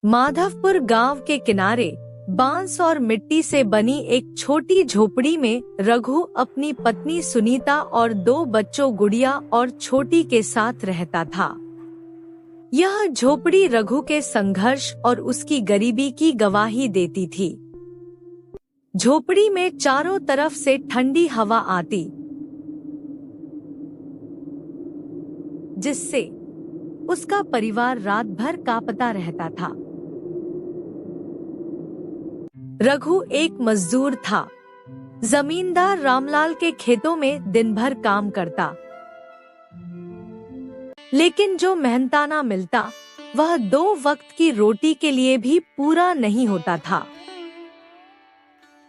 माधवपुर गांव के किनारे बांस और मिट्टी से बनी एक छोटी झोपड़ी में रघु अपनी पत्नी सुनीता और 2 बच्चों गुड़िया और छोटी के साथ रहता था। यह झोपड़ी रघु के संघर्ष और उसकी गरीबी की गवाही देती थी। झोपड़ी में चारों तरफ से ठंडी हवा आती, जिससे उसका परिवार रात भर कांपता रहता था। रघु एक मजदूर था। जमींदार रामलाल के खेतों में दिन भर काम करता, लेकिन जो मेहनताना मिलता वह 2 वक्त की रोटी के लिए भी पूरा नहीं होता था।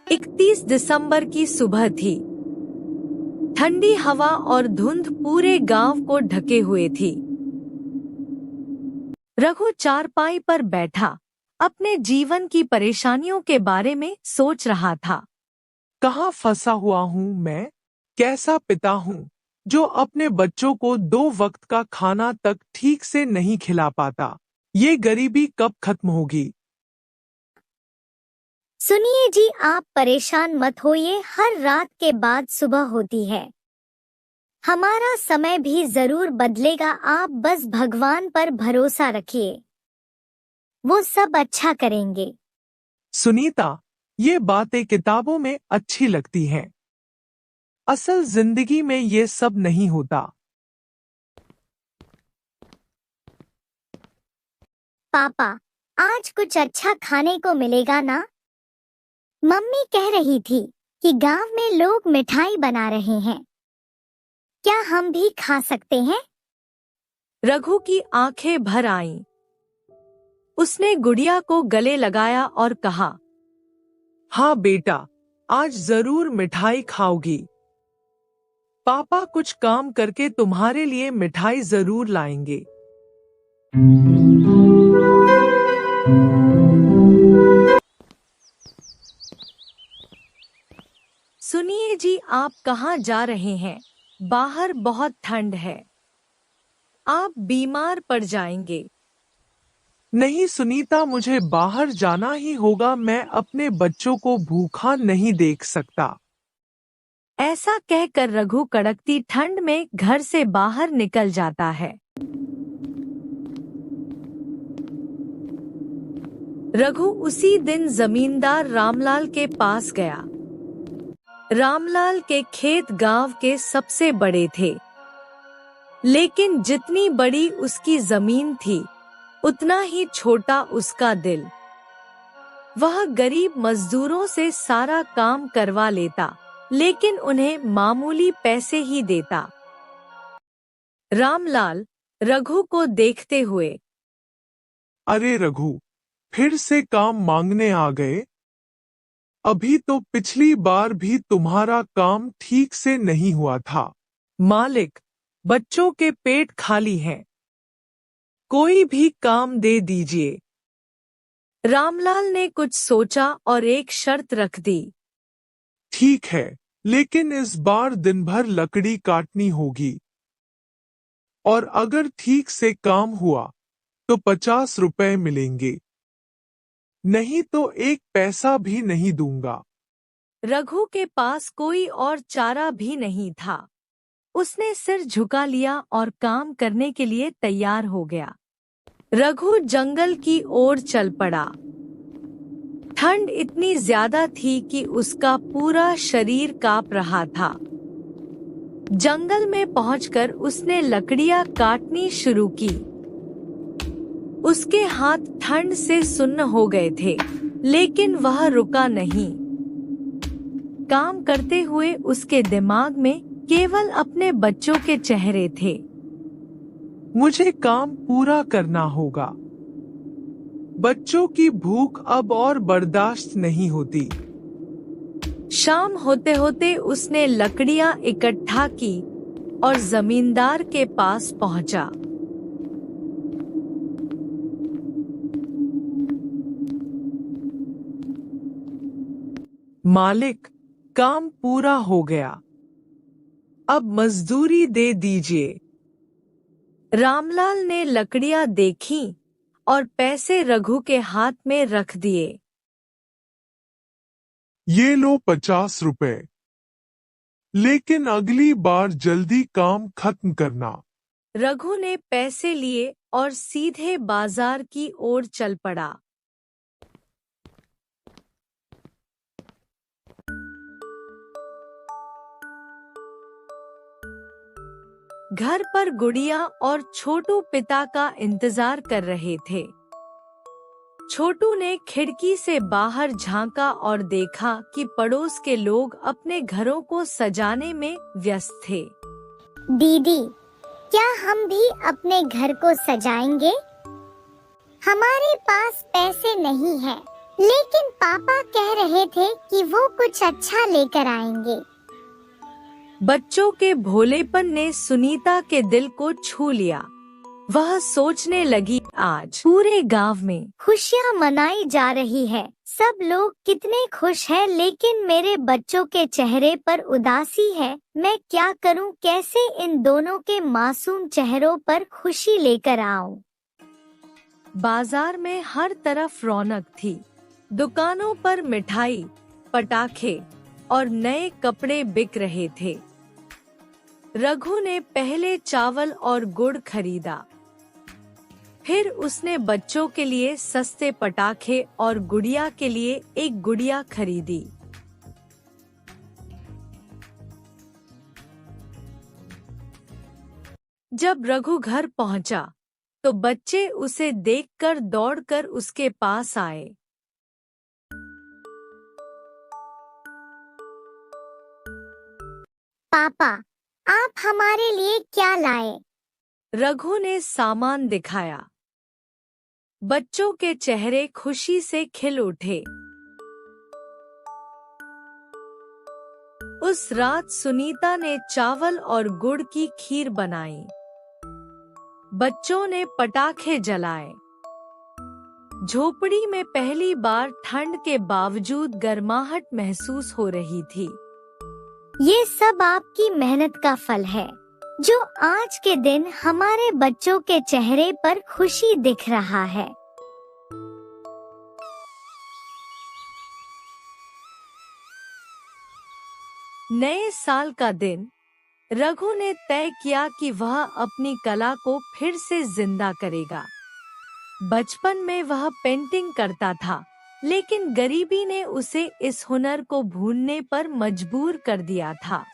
31 दिसंबर की सुबह थी। ठंडी हवा और धुंध पूरे गांव को ढके हुए थी। रघु चारपाई पर बैठा अपने जीवन की परेशानियों के बारे में सोच रहा था। कहाँ फंसा हुआ हूँ मैं? कैसा पिता हूँ जो अपने बच्चों को 2 वक्त का खाना तक ठीक से नहीं खिला पाता? ये गरीबी कब खत्म होगी? सुनिए जी, आप परेशान मत होइए। हर रात के बाद सुबह होती है। हमारा समय भी जरूर बदलेगा। आप बस भगवान पर भरोसा रखिए, वो सब अच्छा करेंगे। सुनीता, ये बातें किताबों में अच्छी लगती हैं। असल जिंदगी में ये सब नहीं होता। पापा, आज कुछ अच्छा खाने को मिलेगा ना? मम्मी कह रही थी कि गांव में लोग मिठाई बना रहे हैं। क्या हम भी खा सकते हैं? रघु की आंखें भर आईं। उसने गुड़िया को गले लगाया और कहा, हाँ बेटा, आज जरूर मिठाई खाओगी। पापा कुछ काम करके तुम्हारे लिए मिठाई जरूर लाएंगे। सुनिए जी, आप कहाँ जा रहे हैं? बाहर बहुत ठंड है, आप बीमार पड़ जाएंगे। नहीं सुनीता, मुझे बाहर जाना ही होगा। मैं अपने बच्चों को भूखा नहीं देख सकता। ऐसा कहकर रघु कड़कती ठंड में घर से बाहर निकल जाता है। रघु उसी दिन जमींदार रामलाल के पास गया। रामलाल के खेत गांव के सबसे बड़े थे, लेकिन जितनी बड़ी उसकी जमीन थी उतना ही छोटा उसका दिल। वह गरीब मजदूरों से सारा काम करवा लेता, लेकिन उन्हें मामूली पैसे ही देता। रामलाल रघु को देखते हुए, अरे रघु, फिर से काम मांगने आ गए? अभी तो पिछली बार भी तुम्हारा काम ठीक से नहीं हुआ था। मालिक, बच्चों के पेट खाली हैं, कोई भी काम दे दीजिए। रामलाल ने कुछ सोचा और एक शर्त रख दी। ठीक है, लेकिन इस बार दिन भर लकड़ी काटनी होगी, और अगर ठीक से काम हुआ तो 50 रुपए मिलेंगे, नहीं तो 1 पैसा भी नहीं दूंगा। रघु के पास कोई और चारा भी नहीं था। उसने सिर झुका लिया और काम करने के लिए तैयार हो गया। रघु जंगल की ओर चल पड़ा। ठंड इतनी ज्यादा थी कि उसका पूरा शरीर कांप रहा था। जंगल में पहुंचकर उसने लकड़ियां काटनी शुरू की। उसके हाथ ठंड से सुन्न हो गए थे, लेकिन वह रुका नहीं। काम करते हुए उसके दिमाग में केवल अपने बच्चों के चेहरे थे। मुझे काम पूरा करना होगा। बच्चों की भूख अब और बर्दाश्त नहीं होती। शाम होते होते उसने लकड़ियां इकट्ठा की और जमींदार के पास पहुंचा। मालिक, काम पूरा हो गया। अब मजदूरी दे दीजिए। रामलाल ने लकड़ियां देखी और पैसे रघु के हाथ में रख दिए। ये लो 50 रुपए। लेकिन अगली बार जल्दी काम खत्म करना। रघु ने पैसे लिए और सीधे बाजार की ओर चल पड़ा। घर पर गुड़िया और छोटू पिता का इंतजार कर रहे थे। छोटू ने खिड़की से बाहर झांका और देखा कि पड़ोस के लोग अपने घरों को सजाने में व्यस्त थे। दीदी, क्या हम भी अपने घर को सजाएंगे? हमारे पास पैसे नहीं हैं, लेकिन पापा कह रहे थे कि वो कुछ अच्छा लेकर आएंगे। बच्चों के भोलेपन ने सुनीता के दिल को छू लिया। वह सोचने लगी, आज पूरे गांव में खुशियाँ मनाई जा रही है, सब लोग कितने खुश हैं, लेकिन मेरे बच्चों के चेहरे पर उदासी है। मैं क्या करूं? कैसे इन दोनों के मासूम चेहरों पर खुशी लेकर आऊं? बाजार में हर तरफ रौनक थी। दुकानों पर मिठाई, पटाखे और नए कपड़े बिक रहे थे। रघु ने पहले चावल और गुड़ खरीदा। फिर उसने बच्चों के लिए सस्ते पटाखे और गुड़िया के लिए एक गुड़िया खरीदी। जब रघु घर पहुंचा, तो बच्चे उसे देखकर दौड़कर उसके पास आए। पापा, आप हमारे लिए क्या लाए? रघु ने सामान दिखाया। बच्चों के चेहरे खुशी से खिल उठे। उस रात सुनीता ने चावल और गुड़ की खीर बनाई। बच्चों ने पटाखे जलाए। झोपड़ी में पहली बार ठंड के बावजूद गर्माहट महसूस हो रही थी। ये सब आपकी मेहनत का फल है, जो आज के दिन हमारे बच्चों के चेहरे पर खुशी दिख रहा है। नए साल का दिन, रघु ने तय किया कि वह अपनी कला को फिर से जिंदा करेगा। बचपन में वह पेंटिंग करता था, लेकिन गरीबी ने उसे इस हुनर को भूलने पर मजबूर कर दिया था।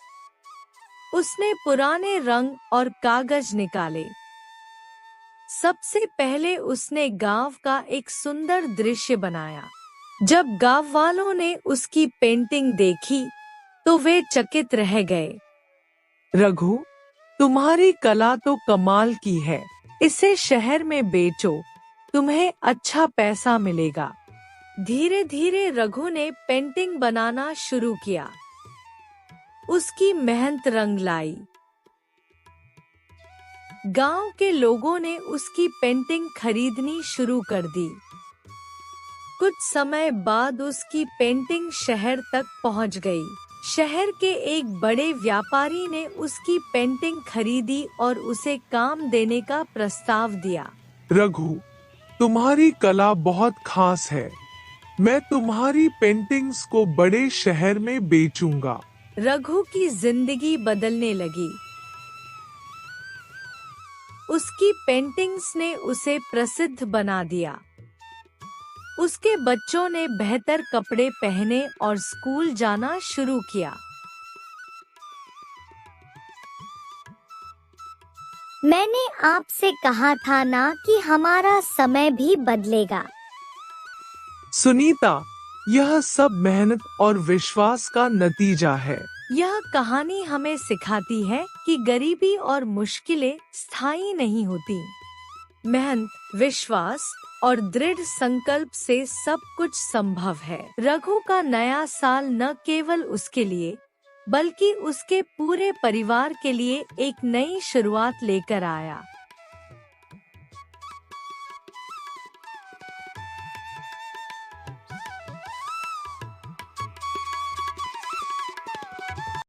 उसने पुराने रंग और कागज निकाले। सबसे पहले उसने गांव का एक सुंदर दृश्य बनाया। जब गांव वालों ने उसकी पेंटिंग देखी, तो वे चकित रह गए। रघु, तुम्हारी कला तो कमाल की है। इसे शहर में बेचो, तुम्हें अच्छा पैसा मिलेगा। धीरे धीरे रघु ने पेंटिंग बनाना शुरू किया। उसकी मेहनत रंग लाई। गांव के लोगों ने उसकी पेंटिंग खरीदनी शुरू कर दी। कुछ समय बाद उसकी पेंटिंग शहर तक पहुंच गई। शहर के एक बड़े व्यापारी ने उसकी पेंटिंग खरीदी और उसे काम देने का प्रस्ताव दिया। रघु, तुम्हारी कला बहुत खास है। मैं तुम्हारी पेंटिंग्स को बड़े शहर में बेचूंगा। रघु की जिंदगी बदलने लगी। उसकी पेंटिंग्स ने उसे प्रसिद्ध बना दिया। उसके बच्चों ने बेहतर कपड़े पहने और स्कूल जाना शुरू किया। मैंने आपसे कहा था ना कि हमारा समय भी बदलेगा। सुनीता, यह सब मेहनत और विश्वास का नतीजा है। यह कहानी हमें सिखाती है कि गरीबी और मुश्किलें स्थायी नहीं होती। मेहनत, विश्वास और दृढ़ संकल्प से सब कुछ संभव है। रघु का नया साल न केवल उसके लिए, बल्कि उसके पूरे परिवार के लिए एक नई शुरुआत लेकर आया।